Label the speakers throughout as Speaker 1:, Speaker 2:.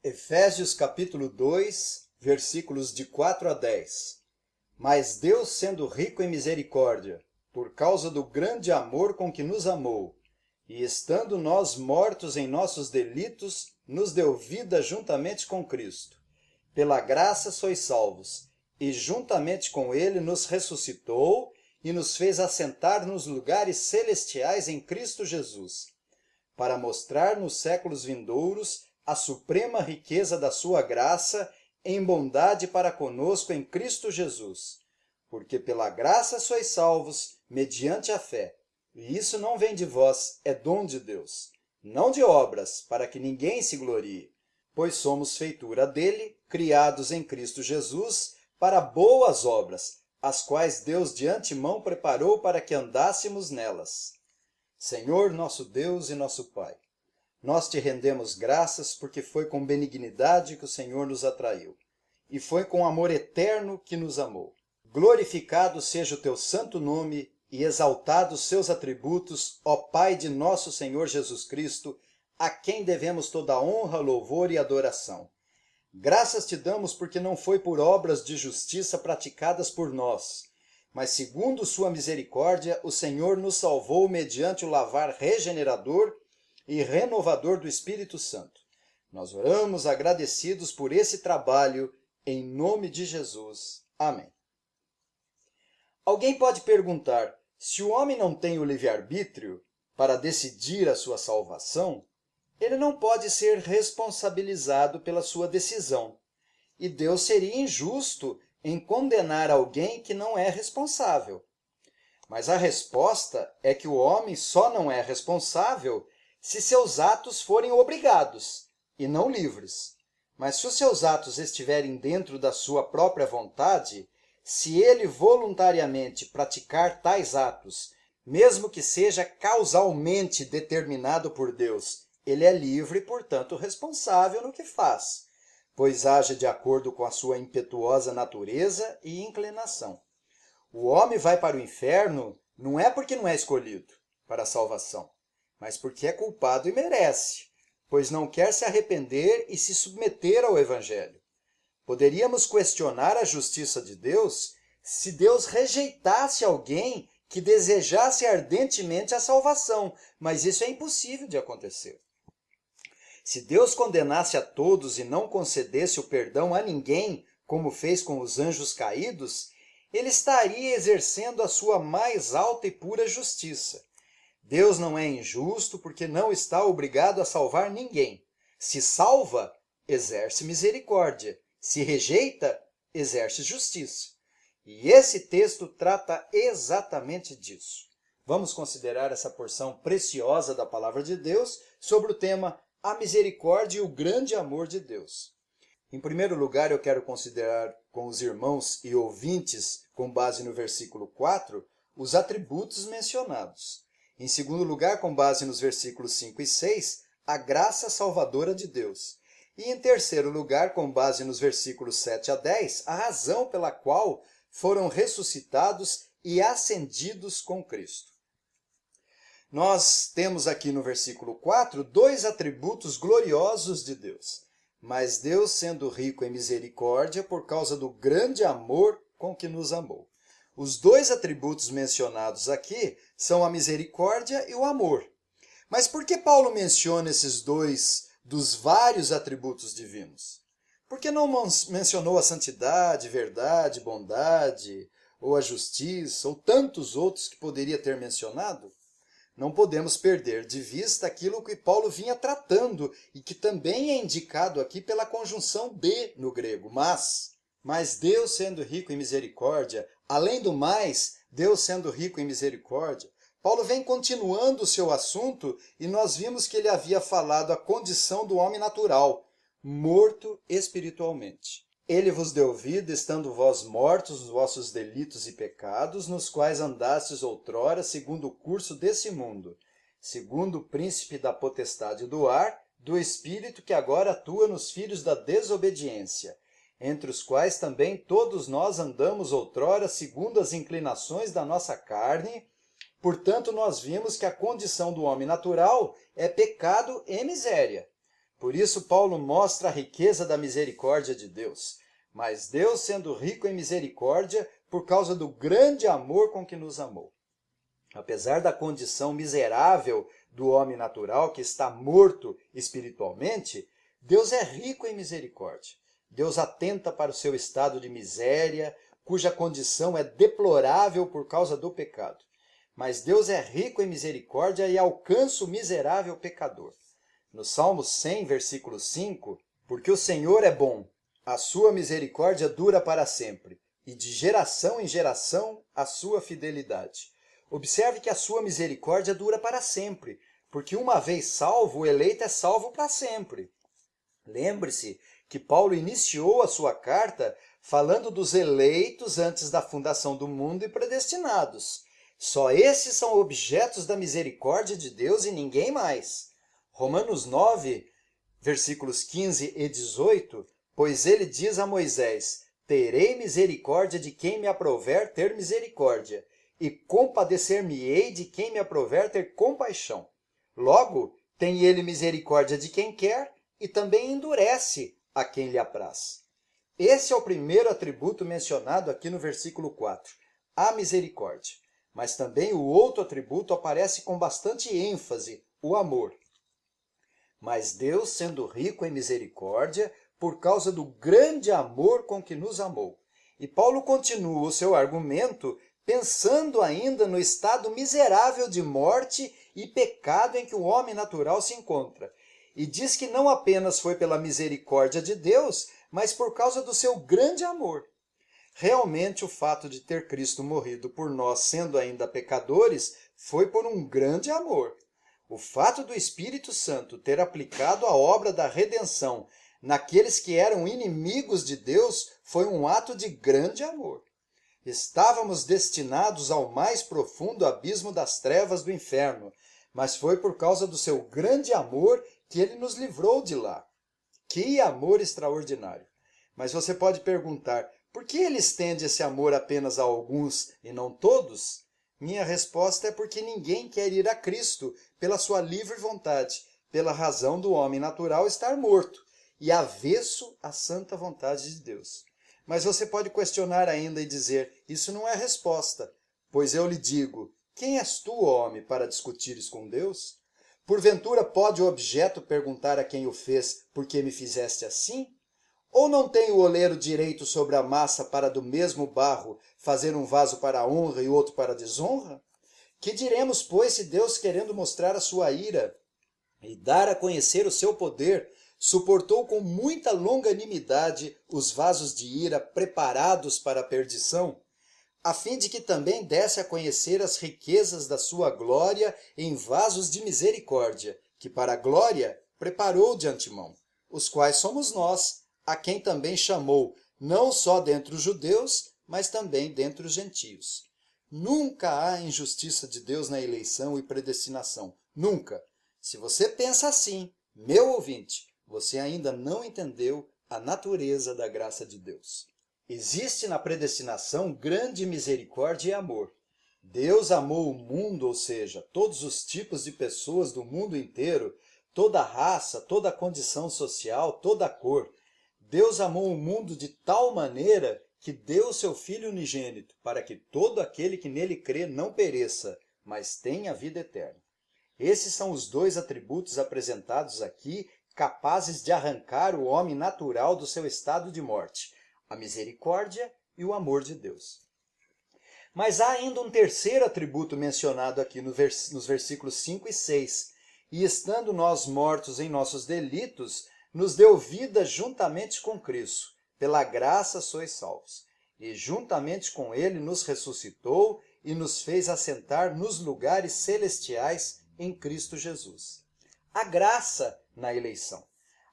Speaker 1: Efésios capítulo 2, versículos de 4 a 10. Mas Deus, sendo rico em misericórdia, por causa do grande amor com que nos amou, e estando nós mortos em nossos delitos, nos deu vida juntamente com Cristo. Pela graça sois salvos, e juntamente com ele nos ressuscitou e nos fez assentar nos lugares celestiais em Cristo Jesus, para mostrar nos séculos vindouros a suprema riqueza da sua graça em bondade para conosco em Cristo Jesus. Porque pela graça sois salvos, mediante a fé. E isso não vem de vós, é dom de Deus. Não de obras, para que ninguém se glorie. Pois somos feitura dele, criados em Cristo Jesus, para boas obras, as quais Deus de antemão preparou para que andássemos nelas. Senhor, nosso Deus e nosso Pai, nós te rendemos graças porque foi com benignidade que o Senhor nos atraiu, e foi com amor eterno que nos amou. Glorificado seja o teu santo nome e exaltados seus atributos, ó Pai de nosso Senhor Jesus Cristo, a quem devemos toda a honra, louvor e adoração. Graças te damos porque não foi por obras de justiça praticadas por nós, mas segundo sua misericórdia, o Senhor nos salvou mediante o lavar regenerador e renovador do Espírito Santo. Nós oramos agradecidos por esse trabalho, em nome de Jesus. Amém. Alguém pode perguntar, se o homem não tem o livre-arbítrio para decidir a sua salvação, ele não pode ser responsabilizado pela sua decisão. E Deus seria injusto em condenar alguém que não é responsável. Mas a resposta é que o homem só não é responsável se seus atos forem obrigados e não livres. Mas se os seus atos estiverem dentro da sua própria vontade, se ele voluntariamente praticar tais atos, mesmo que seja causalmente determinado por Deus, ele é livre e, portanto, responsável no que faz, pois age de acordo com a sua impetuosa natureza e inclinação. O homem vai para o inferno não é porque não é escolhido para a salvação, mas porque é culpado e merece, pois não quer se arrepender e se submeter ao Evangelho. Poderíamos questionar a justiça de Deus se Deus rejeitasse alguém que desejasse ardentemente a salvação, mas isso é impossível de acontecer. Se Deus condenasse a todos e não concedesse o perdão a ninguém, como fez com os anjos caídos, ele estaria exercendo a sua mais alta e pura justiça. Deus não é injusto porque não está obrigado a salvar ninguém. Se salva, exerce misericórdia. Se rejeita, exerce justiça. E esse texto trata exatamente disso. Vamos considerar essa porção preciosa da palavra de Deus sobre o tema a misericórdia e o grande amor de Deus. Em primeiro lugar, eu quero considerar com os irmãos e ouvintes, com base no versículo 4, os atributos mencionados. Em segundo lugar, com base nos versículos 5 e 6, a graça salvadora de Deus. E em terceiro lugar, com base nos versículos 7 a 10, a razão pela qual foram ressuscitados e ascendidos com Cristo. Nós temos aqui no versículo 4 dois atributos gloriosos de Deus. Mas Deus, sendo rico em misericórdia, por causa do grande amor com que nos amou. Os dois atributos mencionados aqui são a misericórdia e o amor. Mas por que Paulo menciona esses dois dos vários atributos divinos? Por que não mencionou a santidade, verdade, bondade, ou a justiça, ou tantos outros que poderia ter mencionado? Não podemos perder de vista aquilo que Paulo vinha tratando e que também é indicado aqui pela conjunção de no grego, mas Deus sendo rico em misericórdia, além do mais, Deus sendo rico em misericórdia, Paulo vem continuando o seu assunto e nós vimos que ele havia falado a condição do homem natural, morto espiritualmente. Ele vos deu vida, estando vós mortos nos vossos delitos e pecados, nos quais andastes outrora, segundo o curso desse mundo, segundo o príncipe da potestade do ar, do espírito que agora atua nos filhos da desobediência, entre os quais também todos nós andamos outrora, segundo as inclinações da nossa carne. Portanto, nós vimos que a condição do homem natural é pecado e miséria. Por isso, Paulo mostra a riqueza da misericórdia de Deus. Mas Deus, sendo rico em misericórdia, por causa do grande amor com que nos amou. Apesar da condição miserável do homem natural, que está morto espiritualmente, Deus é rico em misericórdia. Deus atenta para o seu estado de miséria, cuja condição é deplorável por causa do pecado. Mas Deus é rico em misericórdia e alcança o miserável pecador. No Salmo 100, versículo 5, porque o Senhor é bom, a sua misericórdia dura para sempre, e de geração em geração a sua fidelidade. Observe que a sua misericórdia dura para sempre, porque uma vez salvo, o eleito é salvo para sempre. Lembre-se que Paulo iniciou a sua carta falando dos eleitos antes da fundação do mundo e predestinados. Só esses são objetos da misericórdia de Deus e ninguém mais. Romanos 9, versículos 15 e 18, pois ele diz a Moisés, terei misericórdia de quem me aprouver ter misericórdia, e compadecer-me-ei de quem me aprouver ter compaixão. Logo, tem ele misericórdia de quem quer, e também endurece a quem lhe apraz. Esse é o primeiro atributo mencionado aqui no versículo 4, a misericórdia. Mas também o outro atributo aparece com bastante ênfase, o amor. Mas Deus, sendo rico em misericórdia, por causa do grande amor com que nos amou. E Paulo continua o seu argumento pensando ainda no estado miserável de morte e pecado em que o homem natural se encontra. E diz que não apenas foi pela misericórdia de Deus, mas por causa do seu grande amor. Realmente, o fato de ter Cristo morrido por nós, sendo ainda pecadores, foi por um grande amor. O fato do Espírito Santo ter aplicado a obra da redenção naqueles que eram inimigos de Deus foi um ato de grande amor. Estávamos destinados ao mais profundo abismo das trevas do inferno, mas foi por causa do seu grande amor que ele nos livrou de lá. Que amor extraordinário! Mas você pode perguntar, por que ele estende esse amor apenas a alguns e não todos? Minha resposta é porque ninguém quer ir a Cristo pela sua livre vontade, pela razão do homem natural estar morto e avesso à santa vontade de Deus. Mas você pode questionar ainda e dizer, isso não é resposta, pois eu lhe digo, quem és tu, homem, para discutires com Deus? Porventura pode o objeto perguntar a quem o fez, por que me fizeste assim? Ou não tem o oleiro direito sobre a massa para do mesmo barro fazer um vaso para a honra e outro para a desonra? Que diremos, pois, se Deus, querendo mostrar a sua ira e dar a conhecer o seu poder, suportou com muita longanimidade os vasos de ira preparados para a perdição, a fim de que também desse a conhecer as riquezas da sua glória em vasos de misericórdia, que para a glória preparou de antemão, os quais somos nós, a quem também chamou, não só dentre os judeus, mas também dentre os gentios. Nunca há injustiça de Deus na eleição e predestinação. Nunca. Se você pensa assim, meu ouvinte, você ainda não entendeu a natureza da graça de Deus. Existe na predestinação grande misericórdia e amor. Deus amou o mundo, ou seja, todos os tipos de pessoas do mundo inteiro, toda raça, toda condição social, toda cor. Deus amou o mundo de tal maneira que deu o seu Filho unigênito, para que todo aquele que nele crê não pereça, mas tenha vida eterna. Esses são os dois atributos apresentados aqui, capazes de arrancar o homem natural do seu estado de morte, a misericórdia e o amor de Deus. Mas há ainda um terceiro atributo mencionado aqui nos versículos 5 e 6. E estando nós mortos em nossos delitos, nos deu vida juntamente com Cristo. Pela graça sois salvos. E juntamente com ele nos ressuscitou e nos fez assentar nos lugares celestiais em Cristo Jesus. A graça na eleição.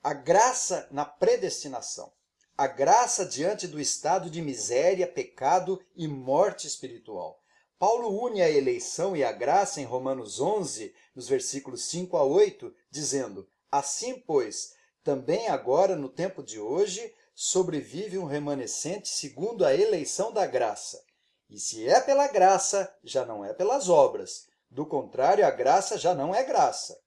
Speaker 1: A graça na predestinação. A graça diante do estado de miséria, pecado e morte espiritual. Paulo une a eleição e a graça em Romanos 11, nos versículos 5 a 8, dizendo, assim, pois, também agora, no tempo de hoje, sobrevive um remanescente segundo a eleição da graça. E se é pela graça, já não é pelas obras. Do contrário, a graça já não é graça.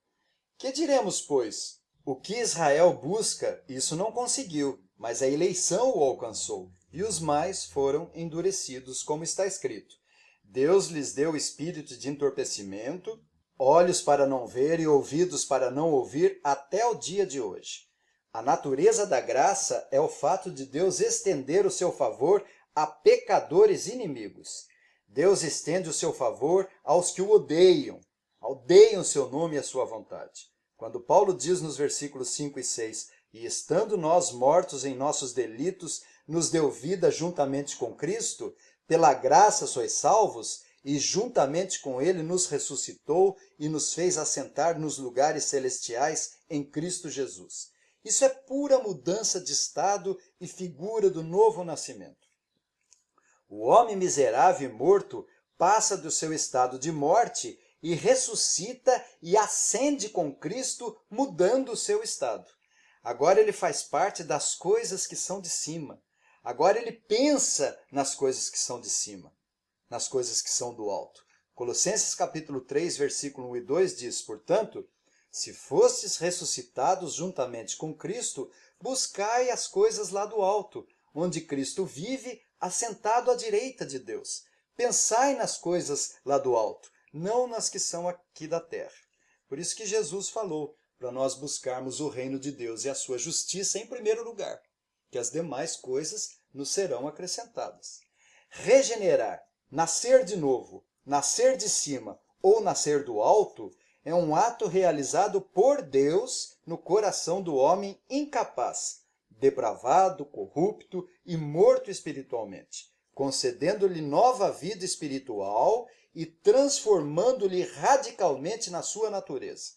Speaker 1: Que diremos, pois? O que Israel busca, isso não conseguiu, mas a eleição o alcançou, e os mais foram endurecidos, como está escrito. Deus lhes deu espírito de entorpecimento, olhos para não ver e ouvidos para não ouvir, até o dia de hoje. A natureza da graça é o fato de Deus estender o seu favor a pecadores inimigos. Deus estende o seu favor aos que o odeiam o seu nome e a sua vontade. Quando Paulo diz nos versículos 5 e 6, e estando nós mortos em nossos delitos, nos deu vida juntamente com Cristo, pela graça sois salvos, e juntamente com ele nos ressuscitou e nos fez assentar nos lugares celestiais em Cristo Jesus. Isso é pura mudança de estado e figura do novo nascimento. O homem miserável e morto passa do seu estado de morte e ressuscita e ascende com Cristo, mudando o seu estado. Agora ele faz parte das coisas que são de cima. Agora ele pensa nas coisas que são de cima, nas coisas que são do alto. Colossenses capítulo 3, versículo 1 e 2 diz, portanto, se fostes ressuscitados juntamente com Cristo, buscai as coisas lá do alto, onde Cristo vive, assentado à direita de Deus. Pensai nas coisas lá do alto, não nas que são aqui da terra. Por isso que Jesus falou para nós buscarmos o reino de Deus e a sua justiça em primeiro lugar, que as demais coisas nos serão acrescentadas. Regenerar, nascer de novo, nascer de cima ou nascer do alto é um ato realizado por Deus no coração do homem incapaz, depravado, corrupto e morto espiritualmente, concedendo-lhe nova vida espiritual e transformando-lhe radicalmente na sua natureza.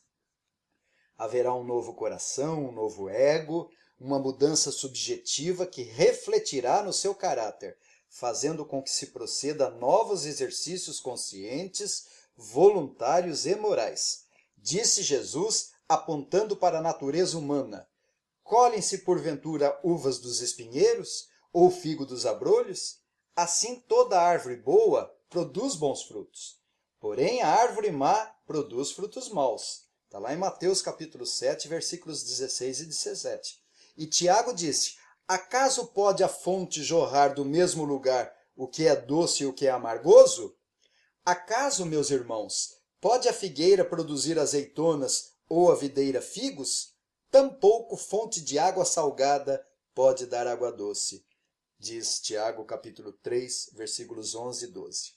Speaker 1: Haverá um novo coração, um novo ego, uma mudança subjetiva que refletirá no seu caráter, fazendo com que se proceda a novos exercícios conscientes, voluntários e morais. Disse Jesus, apontando para a natureza humana: colhem-se porventura uvas dos espinheiros, ou figo dos abrolhos? Assim toda árvore boa produz bons frutos. Porém a árvore má produz frutos maus. Está lá em Mateus capítulo 7, versículos 16 e 17. E Tiago disse, acaso pode a fonte jorrar do mesmo lugar o que é doce e o que é amargoso? Acaso, meus irmãos, pode a figueira produzir azeitonas ou a videira figos? Tampouco fonte de água salgada pode dar água doce. Diz Tiago capítulo 3, versículos 11 e 12.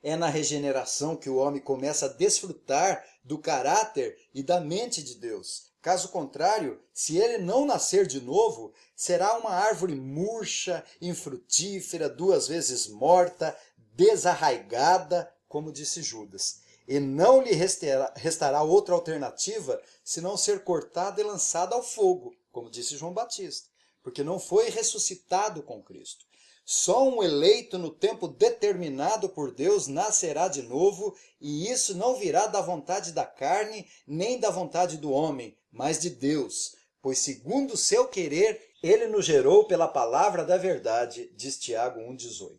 Speaker 1: É na regeneração que o homem começa a desfrutar do caráter e da mente de Deus. Caso contrário, se ele não nascer de novo, será uma árvore murcha, infrutífera, 2 vezes morta, desarraigada, como disse Judas. E não lhe restará outra alternativa senão ser cortada e lançada ao fogo, como disse João Batista, porque não foi ressuscitado com Cristo. Só um eleito no tempo determinado por Deus nascerá de novo, e isso não virá da vontade da carne, nem da vontade do homem, mas de Deus. Pois segundo o seu querer, ele nos gerou pela palavra da verdade, diz Tiago 1,18.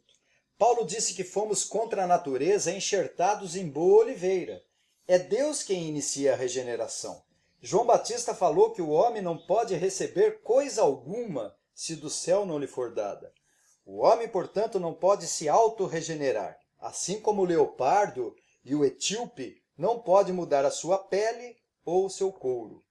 Speaker 1: Paulo disse que fomos contra a natureza enxertados em boa oliveira. É Deus quem inicia a regeneração. João Batista falou que o homem não pode receber coisa alguma se do céu não lhe for dada. O homem, portanto, não pode se autorregenerar, assim como o leopardo e o etíope não pode mudar a sua pele ou o seu couro.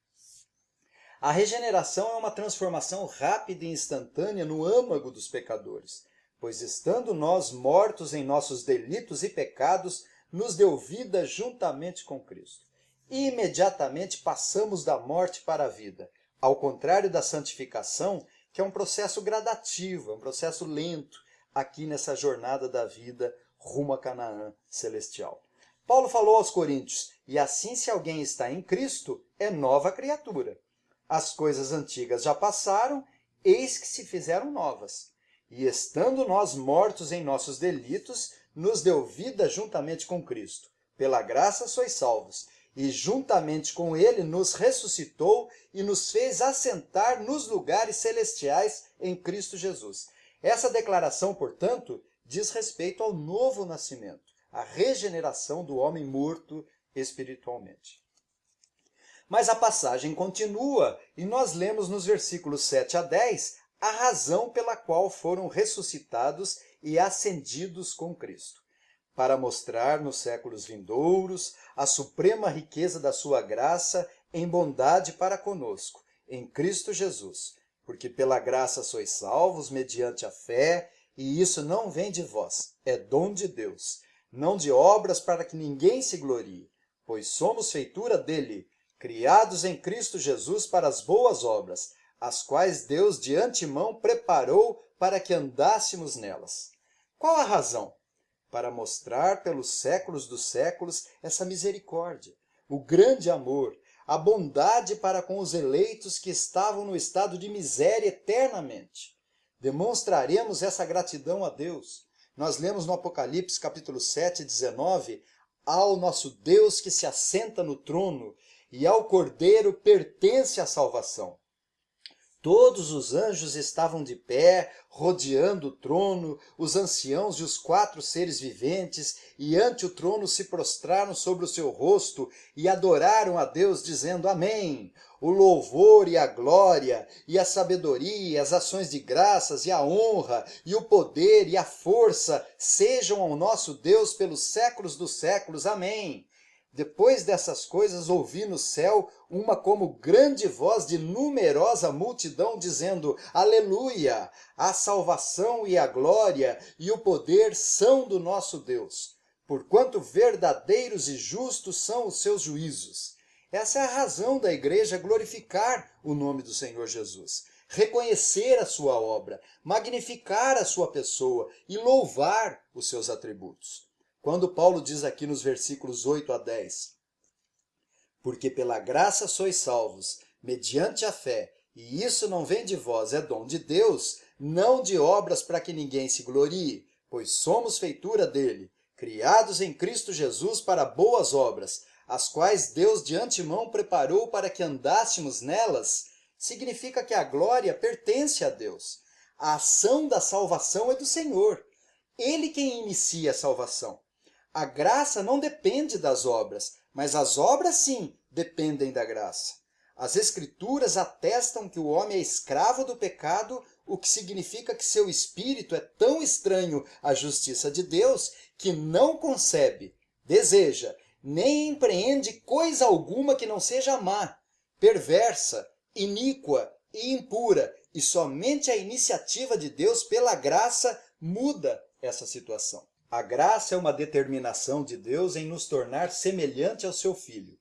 Speaker 1: A regeneração é uma transformação rápida e instantânea no âmago dos pecadores, pois estando nós mortos em nossos delitos e pecados, nos deu vida juntamente com Cristo. E imediatamente passamos da morte para a vida, ao contrário da santificação, que é um processo gradativo, é um processo lento, aqui nessa jornada da vida rumo a Canaã celestial. Paulo falou aos Coríntios, e assim se alguém está em Cristo, é nova criatura. As coisas antigas já passaram, eis que se fizeram novas. E estando nós mortos em nossos delitos, nos deu vida juntamente com Cristo. Pela graça sois salvos. E juntamente com ele nos ressuscitou e nos fez assentar nos lugares celestiais em Cristo Jesus. Essa declaração, portanto, diz respeito ao novo nascimento, à regeneração do homem morto espiritualmente. Mas a passagem continua e nós lemos nos versículos 7 a 10 a razão pela qual foram ressuscitados e ascendidos com Cristo, para mostrar nos séculos vindouros a suprema riqueza da sua graça em bondade para conosco, em Cristo Jesus. Porque pela graça sois salvos mediante a fé, e isso não vem de vós, é dom de Deus, não de obras para que ninguém se glorie, pois somos feitura dele, criados em Cristo Jesus para as boas obras, as quais Deus de antemão preparou para que andássemos nelas. Qual a razão? Para mostrar pelos séculos dos séculos essa misericórdia, o grande amor, a bondade para com os eleitos que estavam no estado de miséria eternamente. Demonstraremos essa gratidão a Deus. Nós lemos no Apocalipse capítulo 7, 19, ao nosso Deus que se assenta no trono e ao Cordeiro pertence a salvação. Todos os anjos estavam de pé, rodeando o trono, os anciãos e os 4 seres viventes, e ante o trono se prostraram sobre o seu rosto e adoraram a Deus, dizendo Amém. O louvor e a glória, e a sabedoria, as ações de graças, e a honra, e o poder, e a força, sejam ao nosso Deus pelos séculos dos séculos. Amém. Depois dessas coisas, ouvi no céu uma como grande voz de numerosa multidão, dizendo, Aleluia! A salvação e a glória e o poder são do nosso Deus, porquanto verdadeiros e justos são os seus juízos. Essa é a razão da igreja glorificar o nome do Senhor Jesus, reconhecer a sua obra, magnificar a sua pessoa e louvar os seus atributos. Quando Paulo diz aqui nos versículos 8 a 10, porque pela graça sois salvos, mediante a fé, e isso não vem de vós, é dom de Deus, não de obras para que ninguém se glorie, pois somos feitura dele, criados em Cristo Jesus para boas obras, as quais Deus de antemão preparou para que andássemos nelas, significa que a glória pertence a Deus. A ação da salvação é do Senhor. Ele quem inicia a salvação. A graça não depende das obras, mas as obras sim dependem da graça. As Escrituras atestam que o homem é escravo do pecado, o que significa que seu espírito é tão estranho à justiça de Deus que não concebe, deseja, nem empreende coisa alguma que não seja má, perversa, iníqua e impura, e somente a iniciativa de Deus pela graça muda essa situação. A graça é uma determinação de Deus em nos tornar semelhante ao seu Filho.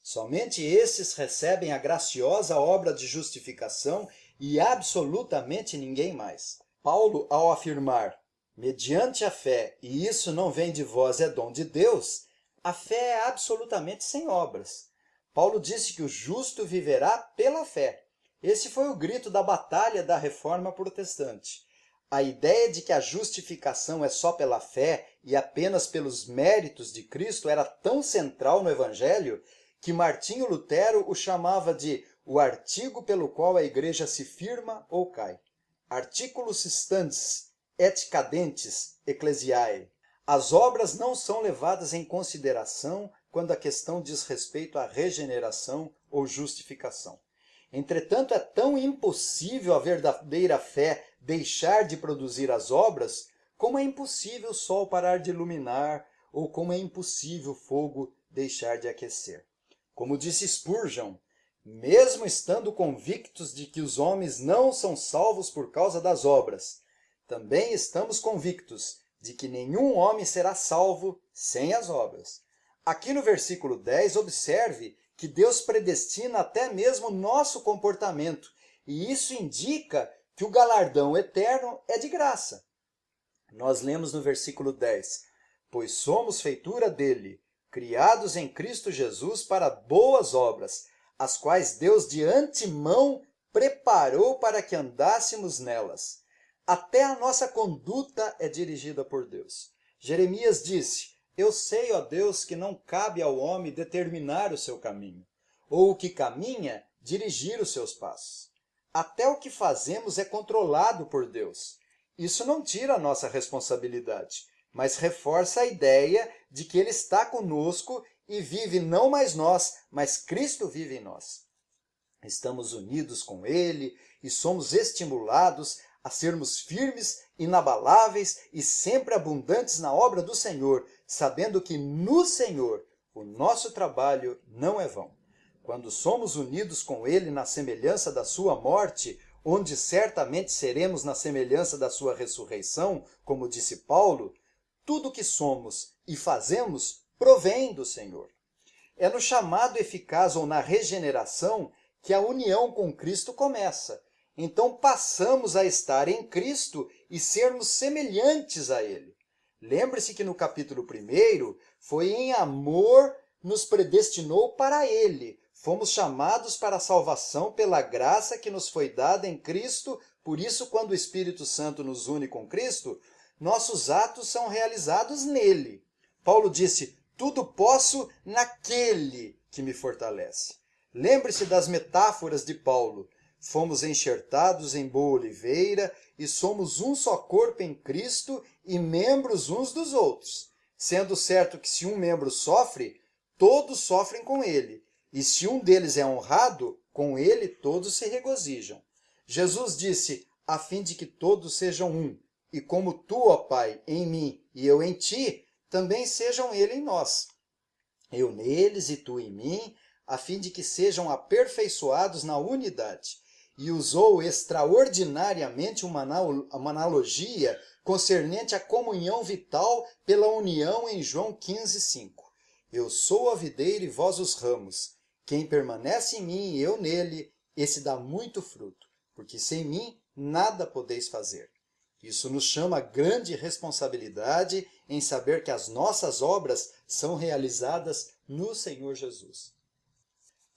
Speaker 1: Somente esses recebem a graciosa obra de justificação e absolutamente ninguém mais. Paulo, ao afirmar, mediante a fé, e isso não vem de vós, é dom de Deus, a fé é absolutamente sem obras. Paulo disse que o justo viverá pela fé. Esse foi o grito da batalha da Reforma Protestante. A ideia de que a justificação é só pela fé e apenas pelos méritos de Cristo era tão central no Evangelho que Martinho Lutero o chamava de o artigo pelo qual a igreja se firma ou cai. Articulus stands et cadentes ecclesiae. As obras não são levadas em consideração quando a questão diz respeito à regeneração ou justificação. Entretanto, é tão impossível a verdadeira fé deixar de produzir as obras, como é impossível o sol parar de iluminar, ou como é impossível o fogo deixar de aquecer. Como disse Spurgeon, mesmo estando convictos de que os homens não são salvos por causa das obras, também estamos convictos de que nenhum homem será salvo sem as obras. Aqui no versículo 10, observe que Deus predestina até mesmo nosso comportamento, e isso indica que o galardão eterno é de graça. Nós lemos no versículo 10, pois somos feitura dele, criados em Cristo Jesus para boas obras, as quais Deus de antemão preparou para que andássemos nelas. Até a nossa conduta é dirigida por Deus. Jeremias disse, eu sei, ó Deus, que não cabe ao homem determinar o seu caminho, ou o que caminha, dirigir os seus passos. Até o que fazemos é controlado por Deus. Isso não tira a nossa responsabilidade, mas reforça a ideia de que Ele está conosco e vive não mais nós, mas Cristo vive em nós. Estamos unidos com Ele e somos estimulados a sermos firmes, inabaláveis e sempre abundantes na obra do Senhor, sabendo que no Senhor o nosso trabalho não é vão. Quando somos unidos com Ele na semelhança da sua morte, onde certamente seremos na semelhança da sua ressurreição, como disse Paulo, tudo o que somos e fazemos provém do Senhor. É no chamado eficaz ou na regeneração que a união com Cristo começa. Então passamos a estar em Cristo e sermos semelhantes a Ele. Lembre-se que no capítulo 1, foi em amor nos predestinou para Ele. Fomos chamados para a salvação pela graça que nos foi dada em Cristo. Por isso, quando o Espírito Santo nos une com Cristo, nossos atos são realizados nele. Paulo disse, tudo posso naquele que me fortalece. Lembre-se das metáforas de Paulo. Fomos enxertados em boa oliveira e somos um só corpo em Cristo e membros uns dos outros. Sendo certo que se um membro sofre, todos sofrem com ele. E se um deles é honrado, com ele todos se regozijam. Jesus disse, a fim de que todos sejam um. E como tu, ó Pai, em mim e eu em ti, também sejam ele em nós. Eu neles e tu em mim, a fim de que sejam aperfeiçoados na unidade. E usou extraordinariamente uma analogia concernente à comunhão vital pela união em João 15:5. Eu sou a videira e vós os ramos. Quem permanece em mim e eu nele, esse dá muito fruto, porque sem mim nada podeis fazer. Isso nos chama a grande responsabilidade em saber que as nossas obras são realizadas no Senhor Jesus.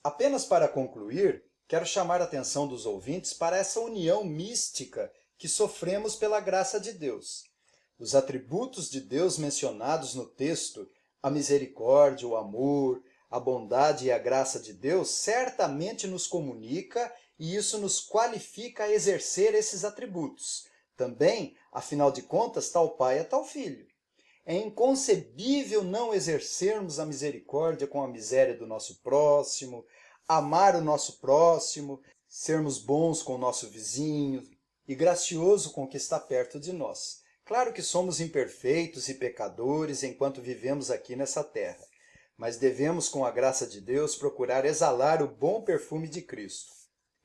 Speaker 1: Apenas para concluir, quero chamar a atenção dos ouvintes para essa união mística que sofremos pela graça de Deus. Os atributos de Deus mencionados no texto, a misericórdia, o amor, a bondade e a graça de Deus, certamente nos comunica e isso nos qualifica a exercer esses atributos. Também, afinal de contas, tal pai é tal filho. É inconcebível não exercermos a misericórdia com a miséria do nosso próximo, amar o nosso próximo, sermos bons com o nosso vizinho e gracioso com o que está perto de nós. Claro que somos imperfeitos e pecadores enquanto vivemos aqui nessa terra, mas devemos, com a graça de Deus, procurar exalar o bom perfume de Cristo,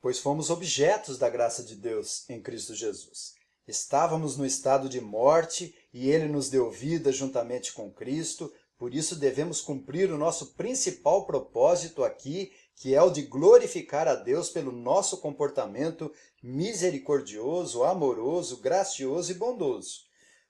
Speaker 1: pois fomos objetos da graça de Deus em Cristo Jesus. Estávamos no estado de morte e Ele nos deu vida juntamente com Cristo, por isso devemos cumprir o nosso principal propósito aqui, que é o de glorificar a Deus pelo nosso comportamento misericordioso, amoroso, gracioso e bondoso.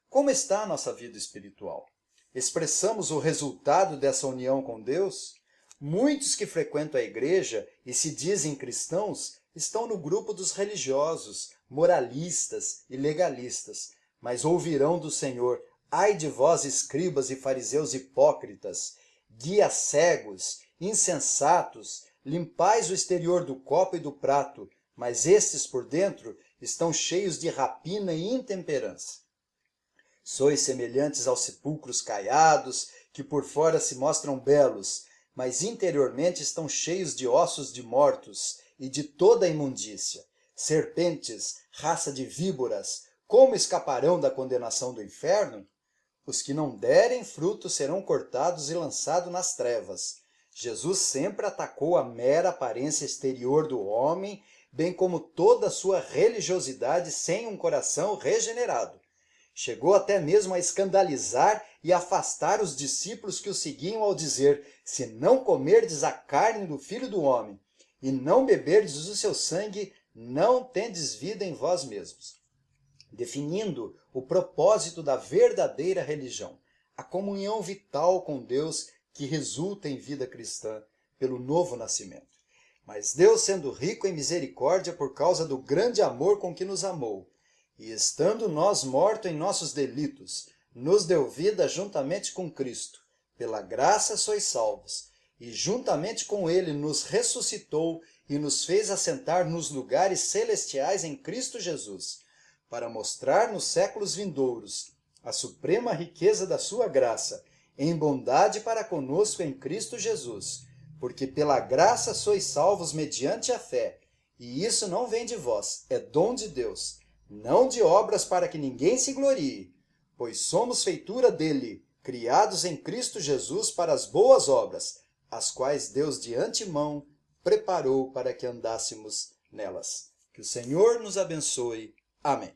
Speaker 1: Como está a nossa vida espiritual? Expressamos o resultado dessa união com Deus? Muitos que frequentam a igreja e se dizem cristãos estão no grupo dos religiosos, moralistas e legalistas, mas ouvirão do Senhor, ai de vós escribas e fariseus hipócritas, guias cegos, insensatos, limpais o exterior do copo e do prato, mas estes por dentro estão cheios de rapina e intemperança. Sois semelhantes aos sepulcros caiados, que por fora se mostram belos, mas interiormente estão cheios de ossos de mortos e de toda a imundícia. Serpentes, raça de víboras, como escaparão da condenação do inferno? Os que não derem fruto serão cortados e lançados nas trevas. Jesus sempre atacou a mera aparência exterior do homem, bem como toda a sua religiosidade sem um coração regenerado. Chegou até mesmo a escandalizar e afastar os discípulos que o seguiam ao dizer, se não comerdes a carne do Filho do Homem e não beberdes o seu sangue, não tendes vida em vós mesmos. Definindo o propósito da verdadeira religião, a comunhão vital com Deus que resulta em vida cristã pelo novo nascimento. Mas Deus, sendo rico em misericórdia por causa do grande amor com que nos amou, e estando nós mortos em nossos delitos, nos deu vida juntamente com Cristo. Pela graça sois salvos, e juntamente com Ele nos ressuscitou e nos fez assentar nos lugares celestiais em Cristo Jesus, para mostrar nos séculos vindouros a suprema riqueza da sua graça, em bondade para conosco em Cristo Jesus, porque pela graça sois salvos mediante a fé, e isso não vem de vós, é dom de Deus, não de obras para que ninguém se glorie, pois somos feitura dele, criados em Cristo Jesus para as boas obras, as quais Deus de antemão preparou para que andássemos nelas. Que o Senhor nos abençoe. Amém.